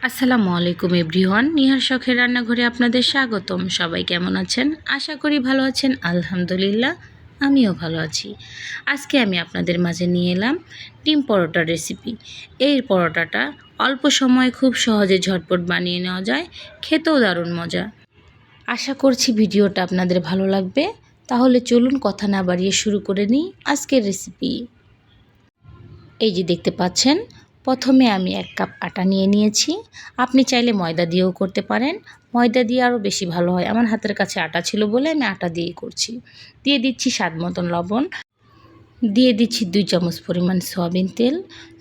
আসসালামু আলাইকুম এভরিওয়ান, নিহার শখের রান্নাঘরে আপনাদের স্বাগতম। সবাই কেমন আছেন? আশা করি ভালো আছেন। আলহামদুলিল্লাহ, আমিও ভালো আছি। আজকে আমি আপনাদের মাঝে নিয়ে এলাম ডিম পরোটার রেসিপি। এই পরোটাটা অল্প সময়ে খুব সহজে ঝটপট বানিয়ে নেওয়া যায়, খেতেও দারুণ মজা। আশা করছি ভিডিওটা আপনাদের ভালো লাগবে। তাহলে চলুন কথা না বাড়িয়ে শুরু করে নিই আজকের রেসিপি। এই যে দেখতে পাচ্ছেন, প্রথমে আমি 1 কাপ আটা নিয়ে নিয়েছি। আপনি চাইলে ময়দা দিয়েও করতে পারেন, ময়দা দিয়ে আরও বেশি ভালো হয়। আমার হাতের কাছে আটা ছিল বলে আমি আটা দিয়েই করছি। দিয়ে দিচ্ছি স্বাদ মতন লবণ, দিয়ে দিচ্ছি 2 চামচ পরিমাণ সয়াবিন তেল।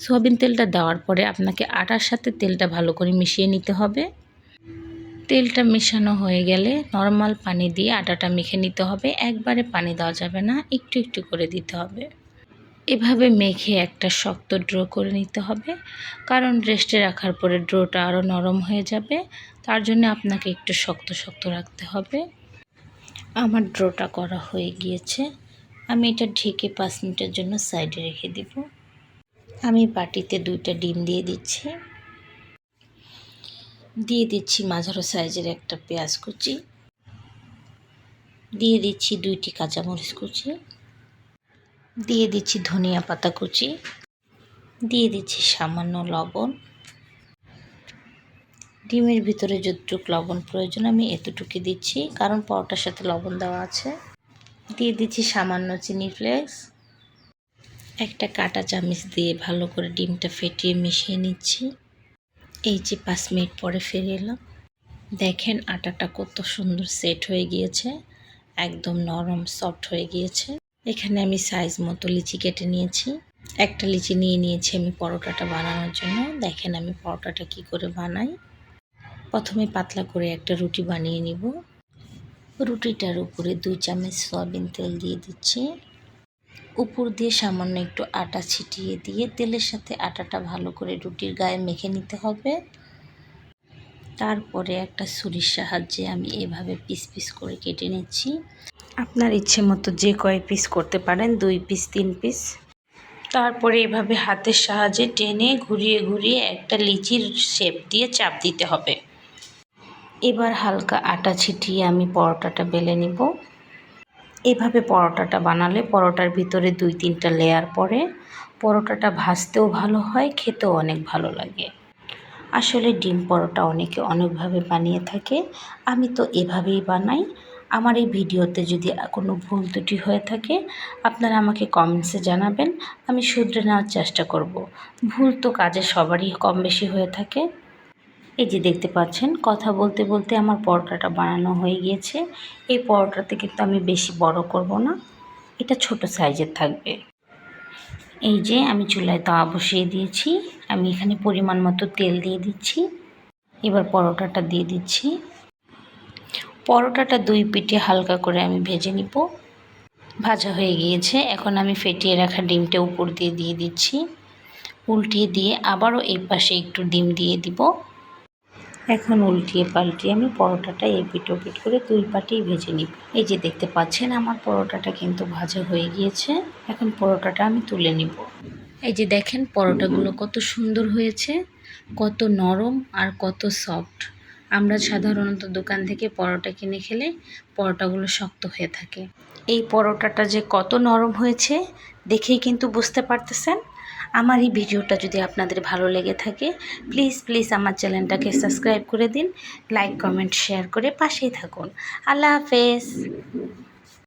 সয়াবিন তেলটা দেওয়ার পরে আপনাকে আটার সাথে তেলটা ভালো করে মিশিয়ে নিতে হবে। তেলটা মেশানো হয়ে গেলে নর্মাল পানি দিয়ে আটাটা মেখে নিতে হবে। একবারে পানি দেওয়া যাবে না, একটু একটু করে দিতে হবে। এভাবে মেখে একটা শক্ত ড্রো করে নিতে হবে, কারণ রেস্টে রাখার পরে ড্রোটা আরও নরম হয়ে যাবে। তার জন্য আপনাকে একটু শক্ত শক্ত রাখতে হবে। আমার ড্রোটা করা হয়ে গিয়েছে। আমি এটা ঢেকে 5 মিনিটের জন্য সাইডে রেখে দিব। আমি বাটিতে 2টা ডিম দিয়ে দিচ্ছি। দিয়ে দিচ্ছি মাঝারো সাইজের একটা পেঁয়াজ কুচি। দিয়ে দিচ্ছি 2টি কাঁচামরিচ কুচি। দিয়ে দিচ্ছি ধনিয়া পাতা কুচি। দিয়ে দিচ্ছি সামান্য লবণ। ডিমের ভিতরে যতটুকু লবণ প্রয়োজন আমি এতটুকু দিচ্ছি, কারণ পরোটার সাথে লবণ দেওয়া আছে। দিয়ে দিচ্ছি সামান্য চিনি ফ্লেক্স। একটা কাঁটা চামচ দিয়ে ভালো করে ডিমটা ফেটিয়ে মিশিয়ে নিচ্ছি। এই যে 5 মিনিট পরে ফিরে এলাম। দেখেন আটাটা কত সুন্দর সেট হয়ে গিয়েছে, একদম নরম সফট হয়ে গিয়েছে। এখানে আমি সাইজ মতো লিচি কেটে নিয়েছি। একটা লিচি নিয়ে নিয়েছি আমি পরোটাটা বানানোর জন্য। দেখেন আমি পরোটাটা কি করে বানাই। প্রথমে পাতলা করে একটা রুটি বানিয়ে নিব। রুটিটার উপরে 2 চামচ সয়াবিন তেল দিয়ে দিচ্ছি। উপর দিয়ে সামান্য একটু আটা ছিটিয়ে দিয়ে তেলের সাথে আটাটা ভালো করে রুটির গায়ে মেখে নিতে হবে। তারপরে একটা ছুরির সাহায্যে আমি এভাবে পিস পিস করে কেটে নিচ্ছি। আপনার ইচ্ছে মতো যে কয় পিস করতে পারেন, 2 পিস 3 পিস। তারপরে এভাবে হাতের সাহায্যে টেনে ঘুরিয়ে ঘুরিয়ে একটা লিচির শেপ দিয়ে চাপ দিতে হবে। এবার হালকা আটা ছিটিয়ে আমি পরোটাটা বেলে নিব। এভাবে পরোটাটা বানালে পরোটার ভিতরে 2-3টা লেয়ার পড়ে। পরোটাটা ভাজতেও ভালো হয়, খেতেও অনেক ভালো লাগে। আসলে ডিম পরোটা অনেকে অনেকভাবে বানিয়ে থাকে, আমি তো এভাবেই বানাই। আমার এই ভিডিওতে যদি কোনো ভুল ত্রুটি হয়ে থাকে আপনারা আমাকে কমেন্টসে জানাবেন, আমি শুধরে নেওয়ার চেষ্টা করব। ভুল তো কাজে সবারই কম বেশি হয়ে থাকে। এই যে দেখতে পাচ্ছেন, কথা বলতে বলতে আমার পরোটাটা বানানো হয়ে গিয়েছে। এই পরোটাতে কিন্তু আমি বেশি বড় করব না, এটা ছোট সাইজের থাকবে। এই যে আমি চুলায় তাওয়া বসিয়ে দিয়েছি। আমি এখানে পরিমাণ মতো তেল দিয়ে দিচ্ছি। এবার পরোটাটা দিয়ে দিচ্ছি। পরোটাটা 2 পিঠে হালকা করে আমি ভেজে নিব। ভাজা হয়ে গিয়েছে। এখন আমি ফেটিয়ে রাখা ডিমটা উপর দিয়ে দিয়ে দিচ্ছি। উল্টিয়ে দিয়ে আবারও এই পাশে একটু ডিম দিয়ে দিব। এখন উল্টিয়ে পাল্টিয়ে আমি পরোটাটা এপিট ওপিট করে 2 পাটেই ভেজে নিব। এই যে দেখতে পাচ্ছেন আমার পরোটাটা কিন্তু ভাজা হয়ে গিয়েছে। এখন পরোটাটা আমি তুলে নিব। এই যে দেখেন পরোটাগুলো কত সুন্দর হয়েছে, কত নরম আর কত সফট। আমরা সাধারণত দোকান থেকে পরোটা কিনে খেলে পরোটাগুলো শক্ত হয়ে থাকে। এই পরোটাটা যে কত নরম হয়েছে দেখেই কিন্তু বুঝতে পারতেছেন। আমার এই ভিডিওটা যদি আপনাদের ভালো লেগে থাকে প্লিজ প্লিজ আমার চ্যানেলটাকে সাবস্ক্রাইব করে দিন, লাইক কমেন্ট শেয়ার করে পাশেই থাকুন। আল্লাহ হাফেজ।